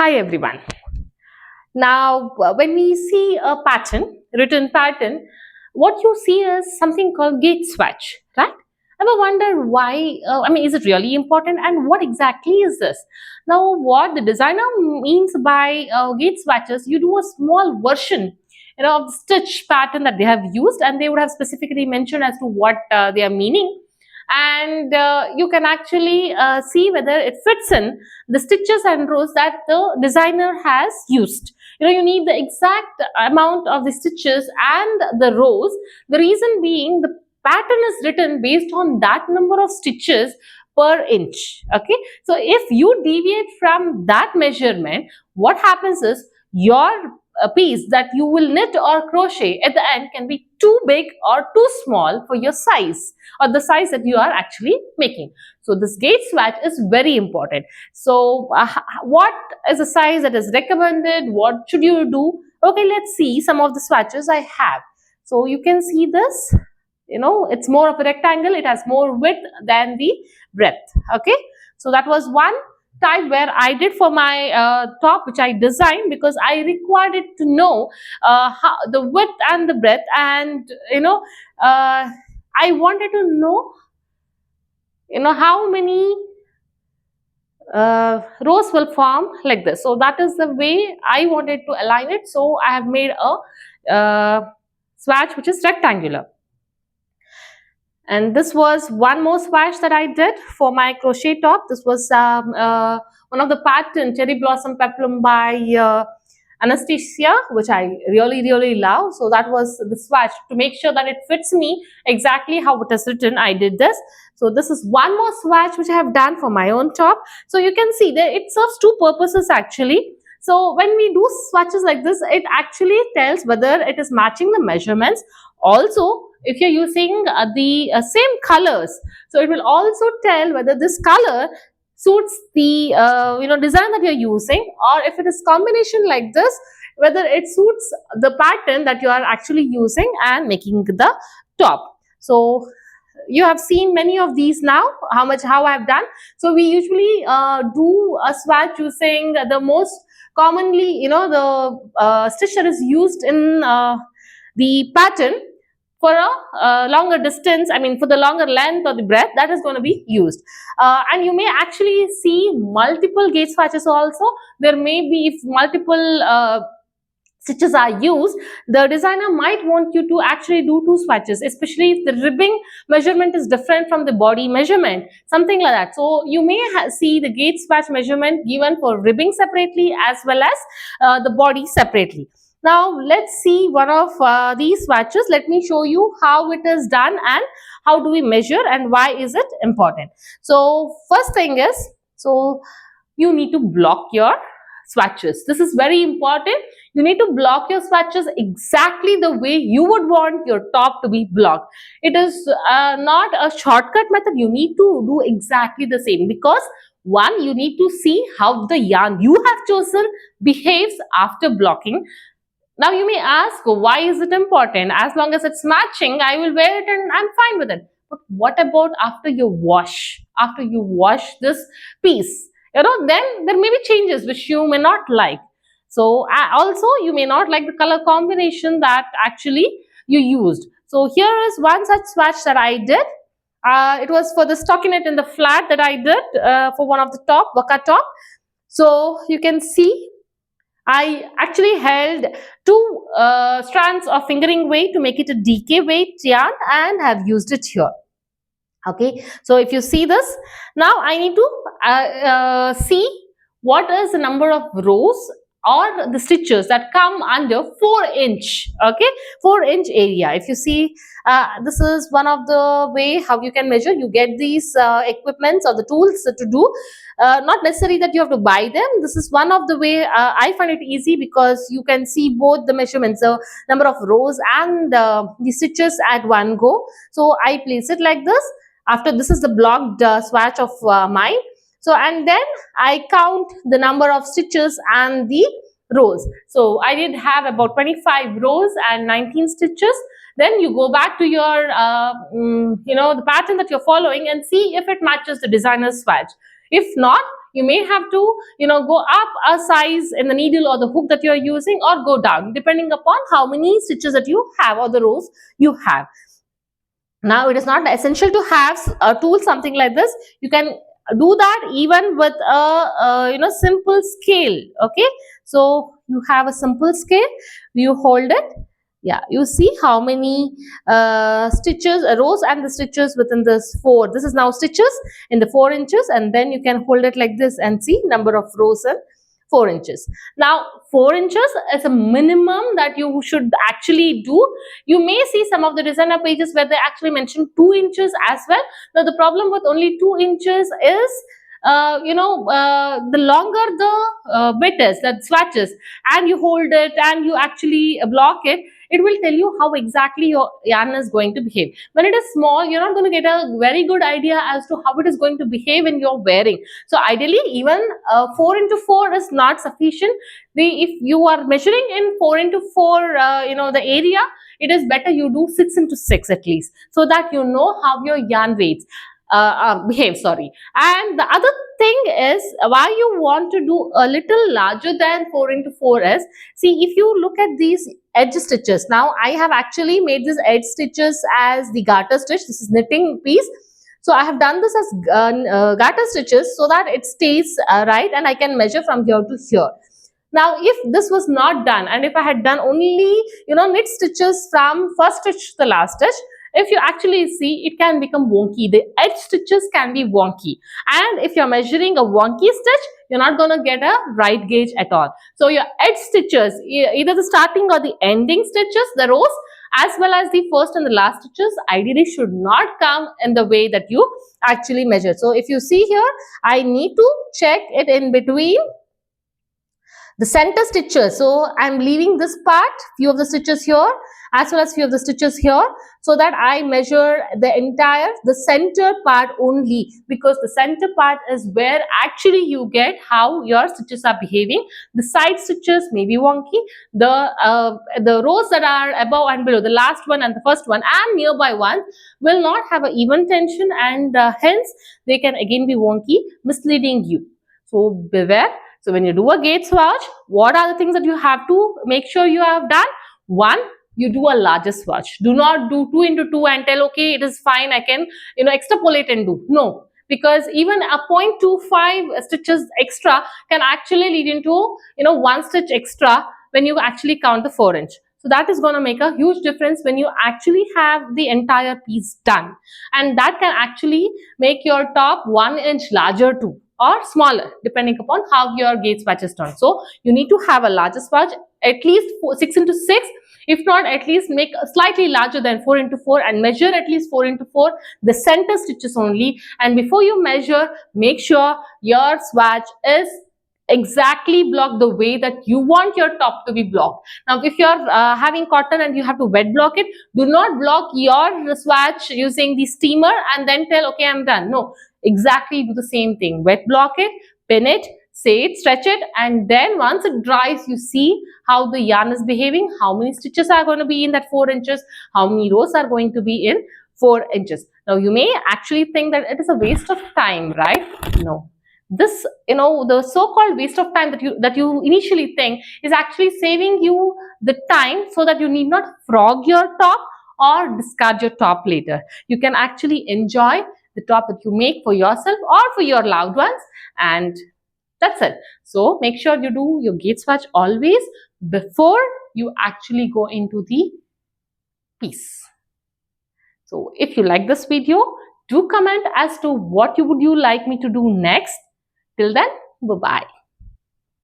Hi everyone. Now, when we see a pattern, written pattern, what you see is something called gate swatch, right? Ever wonder why? Is it really important, and what exactly is this? Now, what the designer means by gate swatches, you do a small version, of the stitch pattern that they have used, and they would have specifically mentioned as to what they are meaning, and you can actually see whether it fits in the stitches and rows that the designer has used. You need the exact amount of the stitches and the rows. The reason being, the pattern is written based on that number of stitches per inch. Okay, so if you deviate from that measurement, what happens is your piece that you will knit or crochet at the end can be too big or too small for your size, or the size that you are actually making. So this gauge swatch is very important. So what is the size that is recommended? What should you do? Okay, let's see some of the swatches I have. So you can see this, it's more of a rectangle. It has more width than the breadth. Okay, so that was one type where I did for my top, which I designed because I required it to know how, the width and the breadth, and I wanted to know how many rows will form like this. So that is the way I wanted to align it. So I have made a swatch which is rectangular. And this was one more swatch that I did for my crochet top. This was one of the pattern Cherry Blossom Peplum by Anastasia, which I really love. So that was the swatch. To make sure that it fits me exactly how it is written, I did this. So this is one more swatch which I have done for my own top. So you can see that it serves two purposes actually. So when we do swatches like this, it actually tells whether it is matching the measurements. Also, if you're using the same colors, so it will also tell whether this color suits the design that you're using, or if it is combination like this, whether it suits the pattern that you are actually using and making the top. So you have seen many of these now, how I have done. So we usually do a swatch using the most commonly, the stitch that is used in the pattern for a longer distance, for the longer length or the breadth, that is going to be used. And you may actually see multiple gauge swatches also. There may be, if multiple stitches are used, the designer might want you to actually do two swatches, especially if the ribbing measurement is different from the body measurement, something like that. So you may see the gauge swatch measurement given for ribbing separately as well as the body separately. Now let's see one of these swatches. Let me show you how it is done and how do we measure and why is it important. So first thing is, so you need to block your swatches. This is very important. You need to block your swatches exactly the way you would want your top to be blocked. It is not a shortcut method. You need to do exactly the same, because one, you need to see how the yarn you have chosen behaves after blocking. Now you may ask, why is it important? As long as it's matching, I will wear it and I'm fine with it. But what about after you wash? After you wash this piece, then there may be changes which you may not like. So also you may not like the color combination that actually you used. So here is one such swatch that I did. It was for the stockinette in the flat that I did for one of the top, waka top. So you can see I actually held two strands of fingering weight to make it a DK weight yarn and have used it here. Okay, so if you see this, now I need to see what is the number of rows or the stitches that come under 4-inch, okay, 4-inch area. If you see, this is one of the way how you can measure. You get these equipments or the tools to do. Not necessary that you have to buy them. This is one of the way I find it easy, because you can see both the measurements, the number of rows and the stitches at one go. So I place it like this. After this is the blocked swatch of mine. So and then I count the number of stitches and the rows. So I did have about 25 rows and 19 stitches. Then you go back to your the pattern that you're following and see if it matches the designer's swatch. If not, you may have to, go up a size in the needle or the hook that you are using, or go down depending upon how many stitches that you have or the rows you have. Now, it is not essential to have a tool something like this. You can do that even with a simple scale. Okay, so you have a simple scale, you hold it. Yeah, you see how many stitches, rows and the stitches within this 4. This is now stitches in the 4 inches, and then you can hold it like this and see number of rows in 4 inches. Now, 4 inches is a minimum that you should actually do. You may see some of the designer pages where they actually mention 2 inches as well. Now, the problem with only 2 inches is the longer the bit is, that swatches, and you hold it and you actually block it, it will tell you how exactly your yarn is going to behave. When it is small, you're not going to get a very good idea as to how it is going to behave when you're wearing. So ideally, even 4 into 4 is not sufficient. If you are measuring in 4 into 4, the area, it is better you do 6 into 6 at least, so that you know how your yarn weights behave. Sorry. And the other thing is, why you want to do a little larger than 4 into 4 is, see, if you look at these edge stitches, now I have actually made these edge stitches as the garter stitch. This is knitting piece. So I have done this as garter stitches so that it stays right, and I can measure from here to here. Now, if this was not done, and if I had done only, knit stitches from first stitch to the last stitch, if you actually see, it can become wonky. The edge stitches can be wonky. And if you're measuring a wonky stitch, you're not going to get a right gauge at all. So your edge stitches, either the starting or the ending stitches, the rows, as well as the first and the last stitches, ideally should not come in the way that you actually measure. So if you see here, I need to check it in between the center stitches. So I'm leaving this part, few of the stitches here, as well as few of the stitches here, so that I measure the center part only, because the center part is where actually you get how your stitches are behaving. The side stitches may be wonky, the rows that are above and below, the last one and the first one and nearby one, will not have an even tension, and hence they can again be wonky, misleading you. So beware. So when you do a gauge swatch, what are the things that you have to make sure you have done? One, you do a larger swatch. Do not do 2 into 2 and tell, okay, it is fine, I can, extrapolate and do. No, because even a 0.25 stitches extra can actually lead into, 1 stitch extra when you actually count the 4 inch. So that is going to make a huge difference when you actually have the entire piece done. And that can actually make your top 1 inch larger too, or smaller, depending upon how your gauge swatch is done. So you need to have a larger swatch, at least 6 into 6. If not, at least make a slightly larger than 4 into 4 and measure at least 4 into 4, the center stitches only. And before you measure, make sure your swatch is exactly blocked the way that you want your top to be blocked. Now, if you're having cotton and you have to wet block it, do not block your swatch using the steamer and then tell, okay, I'm done. No, exactly do the same thing. Wet block it, pin it, say it, stretch it, and then once it dries, you see how the yarn is behaving, how many stitches are going to be in that 4 inches, how many rows are going to be in 4 inches. Now, you may actually think that it is a waste of time, right? No. This, the so-called waste of time that you initially think is actually saving you the time, so that you need not frog your top or discard your top later. You can actually enjoy the top that you make for yourself or for your loved ones, and that's it. So make sure you do your gauge swatch always before you actually go into the piece. So if you like this video, do comment as to what would you like me to do next. Till then, bye-bye.